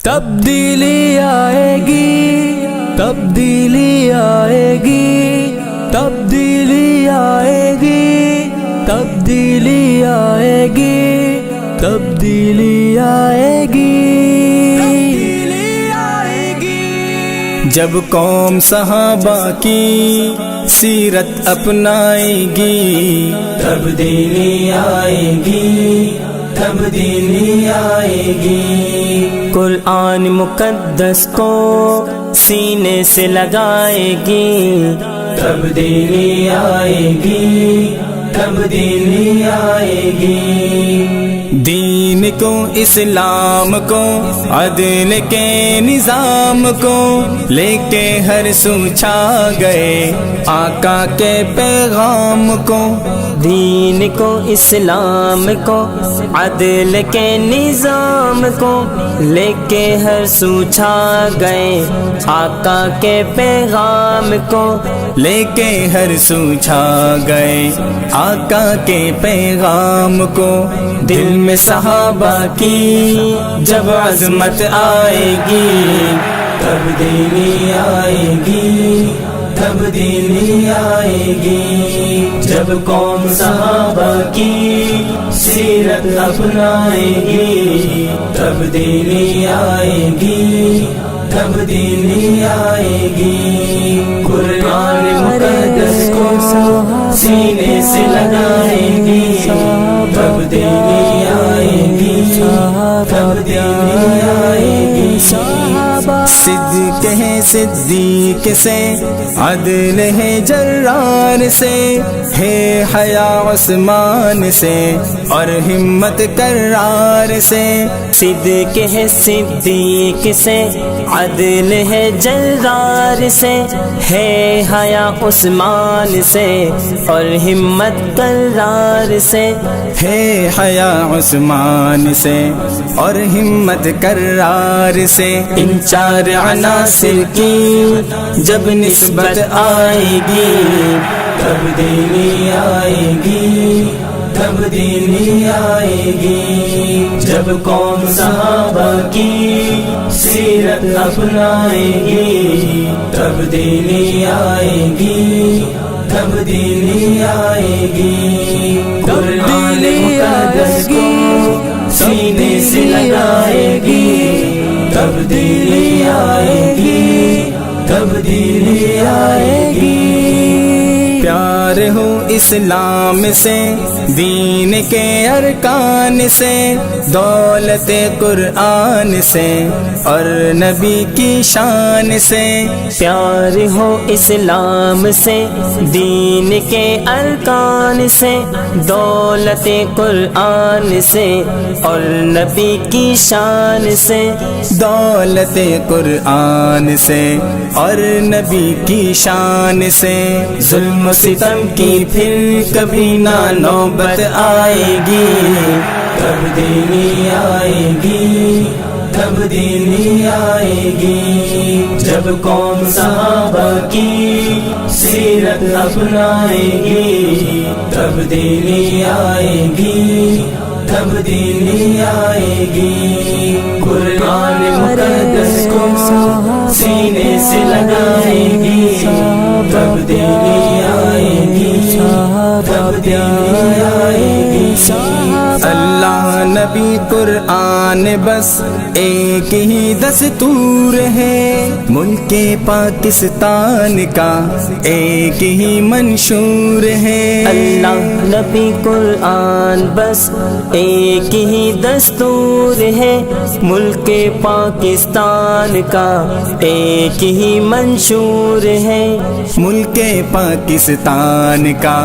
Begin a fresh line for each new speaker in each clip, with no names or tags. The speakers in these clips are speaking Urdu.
تبدیلی آئے گی، تبدیلی آئے گی، تبدیلی آئے گی، تبدیلی آئے گی، تبدیلی آئے گی، تبدیلی آئے گی۔ جب قوم صحابہ کی سیرت اپنائے گی، تبدیلی آئے گی، تبدیلی آئے گی۔
قرآن مقدس کو سینے سے لگائے گی،
تبدیلی آئے گی، تبدیلی آئے گی۔ دین کو، اسلام کو، عدل کے نظام کو لے کے ہر سو چھا گئے آقا کے پیغام کو۔
دین کو، اسلام کو، عدل کے نظام کو لے کے ہر سو چھا گئے آقا کے پیغام کو،
لے کے ہر سو چھا گئے آقا کے پیغام کو۔ دل میں صحابہ کی جب عظمت آئے گی، تبدیلی آئے گی، تبدیلی آئے گی۔ جب قوم صحابہ کی سیرت اپنائے گی، تبدیلی آئے گی، تبدیلی آئے گی۔ قرآن مقدس کو سینے سے لگائے گی، تبدیلی آئے گی، تبدیلی آئے گی۔ صدق ہے صدیق سے، عدل ہے جرار سے، ہے حیا عثمان سے اور ہمت کرار سے۔
صدق ہے صدیق سے، عدل ہے جرار سے، ہے حیا عثمان سے اور ہمت کرار سے،
ہے حیا عثمان سے اور ہمت کرار سے۔ ان چار عناصر کی جب نسبت آئے گی، تبدیلی آئے گی، تبدیلی آئے گی۔ جب قوم صحابہ کی سیرت اپنائے گی، تبدیلی آئے گی، تبدیلی آئے گی۔ قرآن مقدس کو سینے سے لگائے گی، تبدیلی آئے گی، تبدیلی آئے گی۔ پیار ہو اسلام سے، دین کے ارکان سے، دولت قرآن سے اور نبی کی شان سے۔
پیار ہو اسلام سے، دین کے ارکان سے، دولت قرآن سے اور نبی کی شان سے۔
دولت قرآن سے اور نبی کی شان سے۔ ظلم و ستم کی پھر کبھی نہ نوبت آئے گی، تبدیلی آئے گی، تبدیلی آئے گی۔ جب قوم صحابہ کی سیرت اپنائے گی، تبدیلی آئے گی، تبدیلی آئے گی۔ قرآن مقدس کو سینے سے لگائے گی، تبدیلی آئے گی، تبدیلی آئے گی۔ اللہ، نبی، قرآن بس ایک ہی دستور ہے، ملک پاکستان کا ایک ہی منشور ہے۔
اللہ، نبی، قرآن بس ایک ہی دستور ہے، ملک پاکستان کا ایک ہی منشور ہے۔
ملک پاکستان کا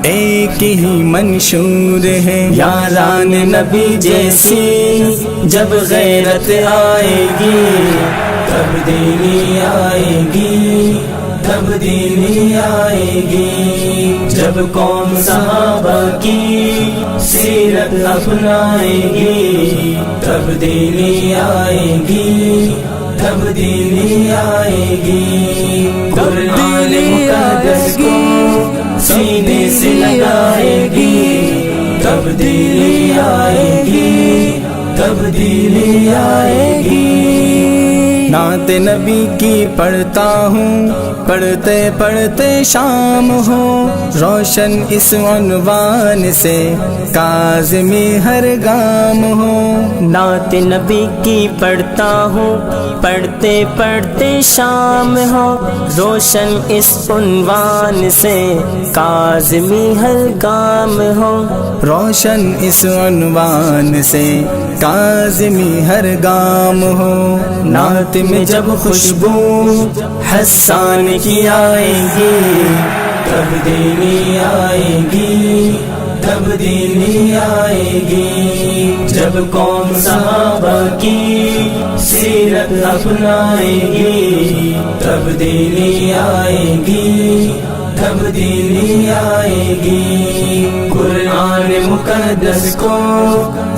ایک ہی منشور ہے۔ یاران نبی جیسی جب غیرت آئے گی، تبدیلی آئے گی، تبدیلی آئے گی۔ جب قوم صحابہ کی سیرت اپنائے گی، تبدیلی آئے گی، تبدیلی آئے گی۔ قرآن مقدس کو سینے سے لگائے گی، تبدیلی آئے گی، تبدیلی آئے گی۔ نعت نبی کی پڑھتا ہوں پڑھتے پڑھتے شام ہو، روشن اس عنوان سے کاظمی ہر گام ہو۔
نعت نبی کی پڑھتا ہوں پڑھتے پڑھتے شام ہو، روشن اس عنوان سے کاظمی ہر گام ہو۔
روشن اس عنوان سے کاظمی ہر گام ہو۔ نعت میں جب خوشبو حسان کی آئے گی، تبدیلی آئے گی، تبدیلی آئے گی۔ جب قوم صحابہ کی سیرت اپنائے گی، تبدیلی آئے گی، تبدیلی آئے گی۔ قرآن مقدس کو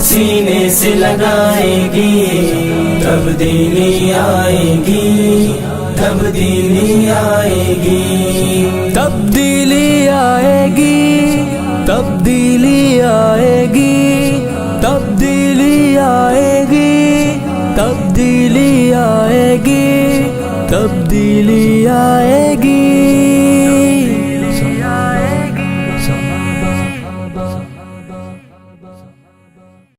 سینے سے لگائے گی، تبدیلی آئے گی، تبدیلی آئے گی، تبدیلی آئے گی، تبدیلی آئے گی، تبدیلی آئے گی، تبدیلی آئے گی، تبدیلی آئے